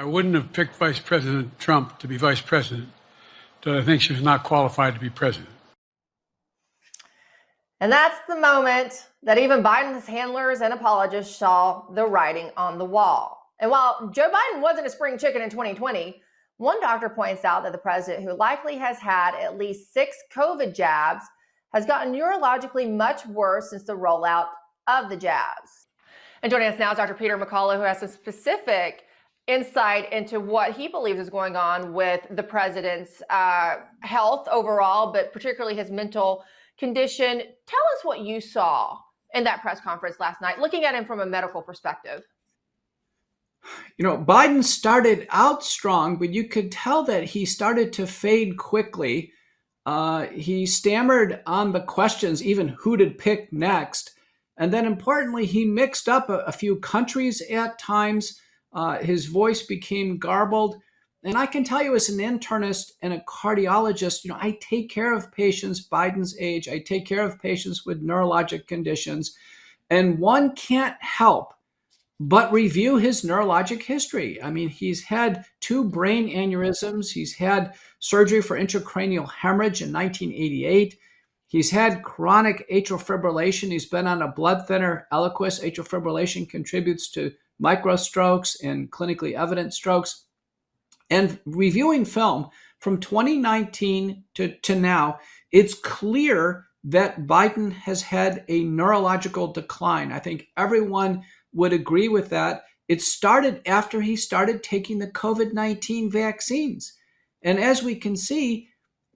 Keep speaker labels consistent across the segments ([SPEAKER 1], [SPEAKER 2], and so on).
[SPEAKER 1] I wouldn't have picked Vice President Trump to be vice president, but I think she was not qualified to be president.
[SPEAKER 2] And that's the moment that even Biden's handlers and apologists saw the writing on the wall. And while Joe Biden wasn't a spring chicken in 2020, one doctor points out that the president, who likely has had at least 6 COVID jabs, has gotten neurologically much worse since the rollout of the jabs. And joining us now is Dr. Peter McCullough, who has some specific insight into what he believes is going on with the president's health overall, but particularly his mental condition. Tell us what you saw in that press conference last night, looking at him from a medical perspective.
[SPEAKER 3] You know, Biden started out strong, but you could tell that he started to fade quickly. He stammered on the questions, even who to pick next. And then importantly, he mixed up a few countries at times. His voice became garbled. And I can tell you as an internist and a cardiologist, I take care of patients Biden's age. I take care of patients with neurologic conditions. And one can't help but review his neurologic history. I mean, he's had 2 brain aneurysms. He's had surgery for intracranial hemorrhage in 1988. He's had chronic atrial fibrillation. He's been on a blood thinner, Eliquis. Atrial fibrillation contributes to microstrokes and clinically evident strokes. And reviewing film from 2019 to now, it's clear that Biden has had a neurological decline. I think everyone would agree with that. It started after he started taking the COVID-19 vaccines. And as we can see,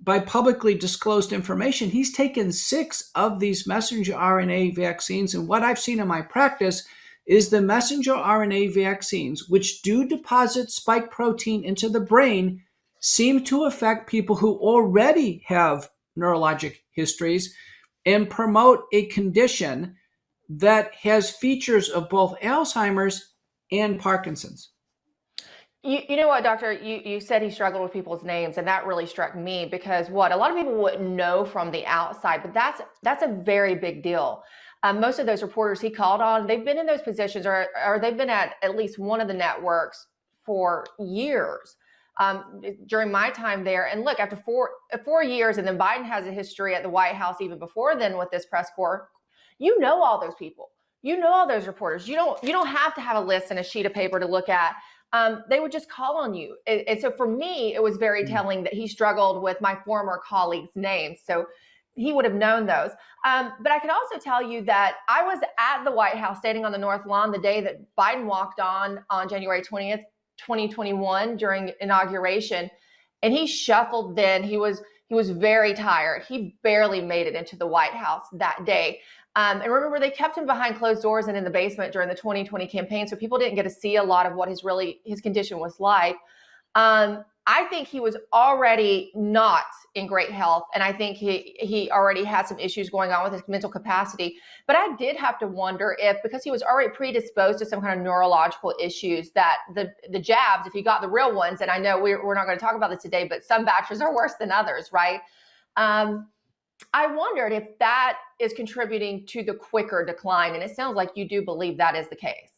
[SPEAKER 3] by publicly disclosed information, he's taken 6 of these messenger RNA vaccines. And what I've seen in my practice is the messenger RNA vaccines, which do deposit spike protein into the brain, seem to affect people who already have neurologic histories and promote a condition that has features of both Alzheimer's and Parkinson's.
[SPEAKER 2] You know what, doctor, you said he struggled with people's names, and that really struck me because a lot of people wouldn't know from the outside, but that's a very big deal. Most of those reporters he called on, they've been in those positions or they've been at least one of the networks for years during my time there. And look, after four years, and then Biden has a history at the White House even before then with this press corps, you know all those people. You know all those reporters. You don't have to have a list and a sheet of paper to look at. They would just call on you. And so for me, it was very telling that he struggled with my former colleagues' names. So he would have known those. But I can also tell you that I was at the White House standing on the North Lawn the day that Biden walked on January 20th, 2021 during inauguration. And he shuffled then. He was very tired. He barely made it into the White House that day. And remember, they kept him behind closed doors and in the basement during the 2020 campaign, so people didn't get to see a lot of what his condition was like. I think he was already not in great health, and I think he already had some issues going on with his mental capacity. But I did have to wonder if, because he was already predisposed to some kind of neurological issues, that the jabs, if he got the real ones, and I know we're not going to talk about this today, but some batches are worse than others, right? I wondered if that is contributing to the quicker decline, and it sounds like you do believe that is the case.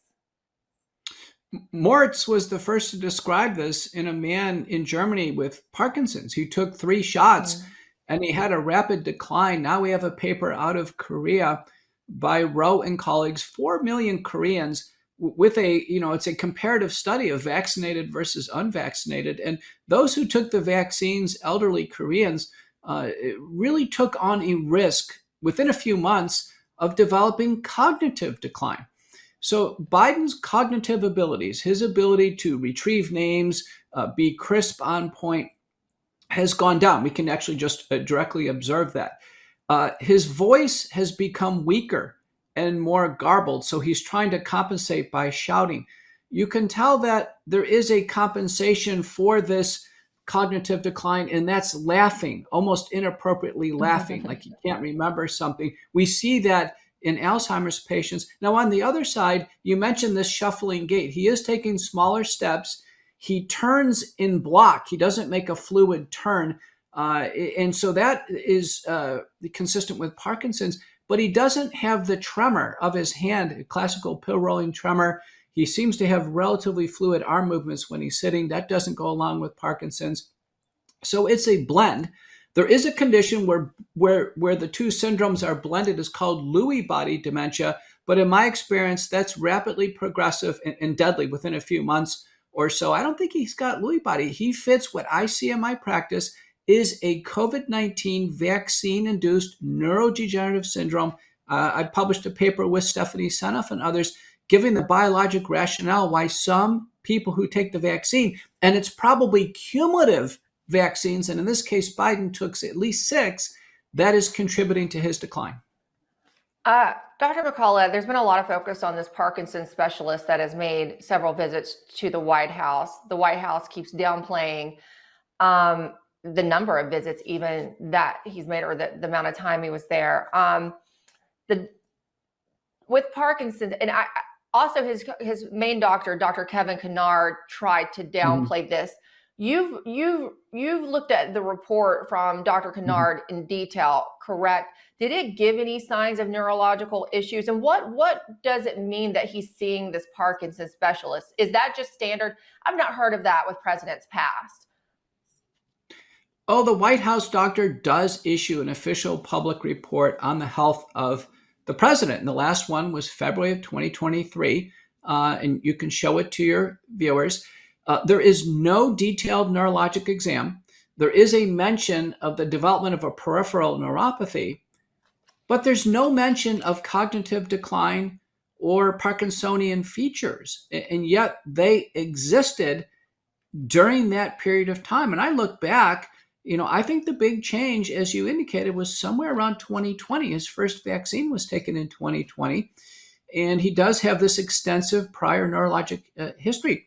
[SPEAKER 3] Moritz was the first to describe this in a man in Germany with Parkinson's. He took 3 shots and he had a rapid decline. Now we have a paper out of Korea by Rowe and colleagues, 4 million Koreans with it's a comparative study of vaccinated versus unvaccinated. And those who took the vaccines, elderly Koreans, really took on a risk within a few months of developing cognitive decline. So Biden's cognitive abilities, his ability to retrieve names, be crisp on point, has gone down. We can actually just directly observe that. His voice has become weaker and more garbled, so he's trying to compensate by shouting. You can tell that there is a compensation for this cognitive decline, and that's laughing, almost inappropriately laughing, like he can't remember something. We see that in Alzheimer's patients. Now, on the other side, you mentioned this shuffling gait. He is taking smaller steps. He turns in block. He doesn't make a fluid turn. And so that is consistent with Parkinson's, but he doesn't have the tremor of his hand, a classical pill rolling tremor. He seems to have relatively fluid arm movements when he's sitting. That doesn't go along with Parkinson's. So it's a blend. There is a condition where the two syndromes are blended. It's called Lewy body dementia. But in my experience, that's rapidly progressive and deadly within a few months or so. I don't think he's got Lewy body. He fits what I see in my practice is a COVID-19 vaccine-induced neurodegenerative syndrome. I published a paper with Stephanie Seneff and others giving the biologic rationale why some people who take the vaccine, and it's probably cumulative vaccines, and in this case, Biden took at least 6, that is contributing to his decline.
[SPEAKER 2] Dr. McCullough, there's been a lot of focus on this Parkinson's specialist that has made several visits to the White House. The White House keeps downplaying the number of visits even that he's made, or the amount of time he was there. With Parkinson's, and also his main doctor, Dr. Kevin Kennard, tried to downplay this. You've looked at the report from Dr. Kennard in detail, correct? Did it give any signs of neurological issues? And what does it mean that he's seeing this Parkinson's specialist? Is that just standard? I've not heard of that with presidents past.
[SPEAKER 3] Oh, the White House doctor does issue an official public report on the health of the president. And the last one was February of 2023. And you can show it to your viewers. There is no detailed neurologic exam. There is a mention of the development of a peripheral neuropathy, but there's no mention of cognitive decline or Parkinsonian features. And yet they existed during that period of time. And I look back, I think the big change, as you indicated, was somewhere around 2020. His first vaccine was taken in 2020. And he does have this extensive prior neurologic history.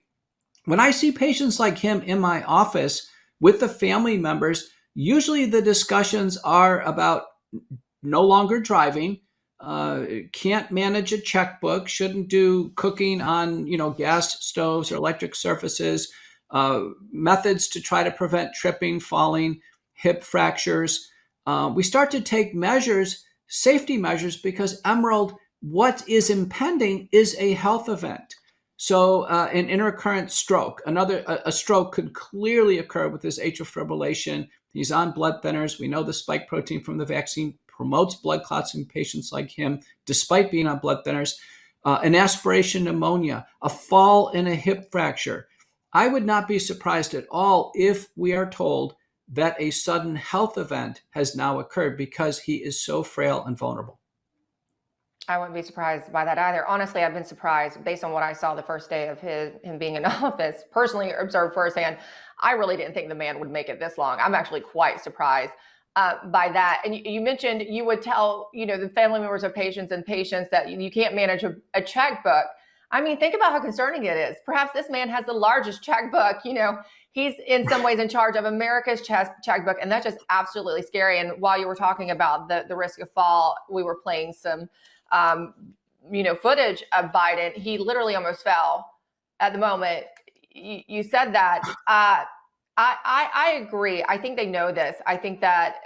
[SPEAKER 3] When I see patients like him in my office with the family members, usually the discussions are about no longer driving, can't manage a checkbook, shouldn't do cooking on, gas stoves or electric surfaces, methods to try to prevent tripping, falling, hip fractures. We start to take measures, safety measures, because Emerald, what is impending is a health event. So an intercurrent stroke, a stroke could clearly occur with this atrial fibrillation. He's on blood thinners. We know the spike protein from the vaccine promotes blood clots in patients like him, despite being on blood thinners. An aspiration pneumonia, a fall and a hip fracture. I would not be surprised at all if we are told that a sudden health event has now occurred because he is so frail and vulnerable.
[SPEAKER 2] I wouldn't be surprised by that either. Honestly, I've been surprised based on what I saw the first day of him being in office, personally observed firsthand. I really didn't think the man would make it this long. I'm actually quite surprised by that. And you mentioned you would tell, the family members of patients that you can't manage a checkbook. I mean, think about how concerning it is. Perhaps this man has the largest checkbook. He's in some ways in charge of America's checkbook, and that's just absolutely scary. And while you were talking about the risk of fall, we were playing some footage of Biden. He literally almost fell at the moment. You said that. I agree. I think they know this. I think that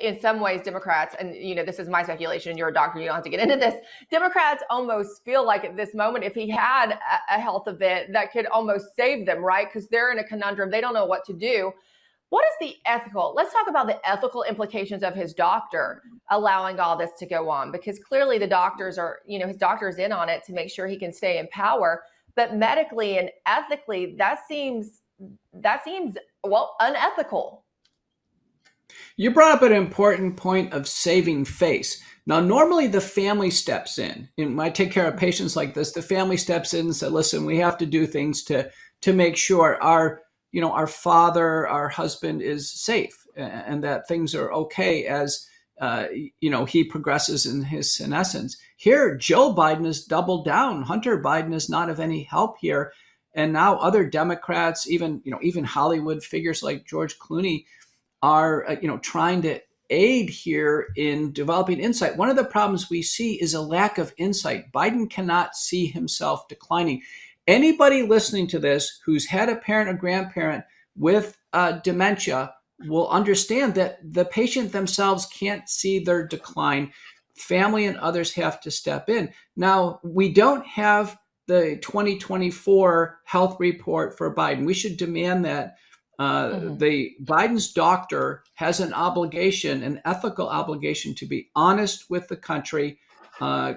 [SPEAKER 2] in some ways Democrats, and this is my speculation, you're a doctor, you don't have to get into this. Democrats almost feel like at this moment, if he had a health event, that could almost save them, right? Because they're in a conundrum. They don't know what to do. What is the let's talk about the ethical implications of his doctor allowing all this to go on, because clearly the doctors are, his doctor is in on it to make sure he can stay in power. But medically and ethically, that seems unethical.
[SPEAKER 3] You brought up an important point of saving face. Now, normally the family steps in. When I take care of patients like this, the family steps in and says, listen, we have to do things to make sure our father, our husband is safe and that things are okay as, he progresses in his senescence. Here, Joe Biden has doubled down. Hunter Biden is not of any help here. And now other Democrats, even Hollywood figures like George Clooney are, trying to aid here in developing insight. One of the problems we see is a lack of insight. Biden cannot see himself declining. Anybody listening to this who's had a parent or grandparent with dementia will understand that the patient themselves can't see their decline. Family and others have to step in. Now, we don't have the 2024 health report for Biden. We should demand that the Biden's doctor has an obligation, an ethical obligation, to be honest with the country.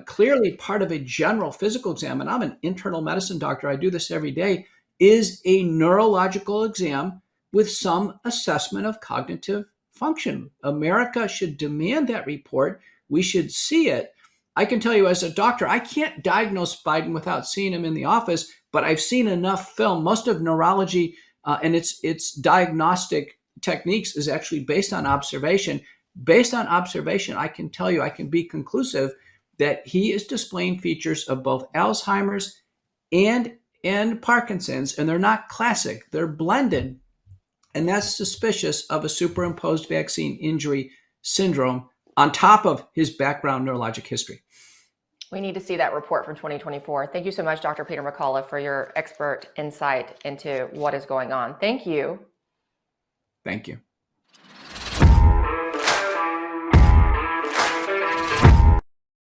[SPEAKER 3] Clearly, part of a general physical exam, and I'm an internal medicine doctor, I do this every day, is a neurological exam with some assessment of cognitive function. America should demand that report. We should see it. I can tell you as a doctor, I can't diagnose Biden without seeing him in the office, but I've seen enough film. Most of neurology and its diagnostic techniques is actually based on observation. Based on observation, I can tell you, I can be conclusive that he is displaying features of both Alzheimer's and Parkinson's, and they're not classic, they're blended. And that's suspicious of a superimposed vaccine injury syndrome on top of his background neurologic history.
[SPEAKER 2] We need to see that report from 2024. Thank you so much, Dr. Peter McCullough, for your expert insight into what is going on. Thank you.
[SPEAKER 3] Thank you.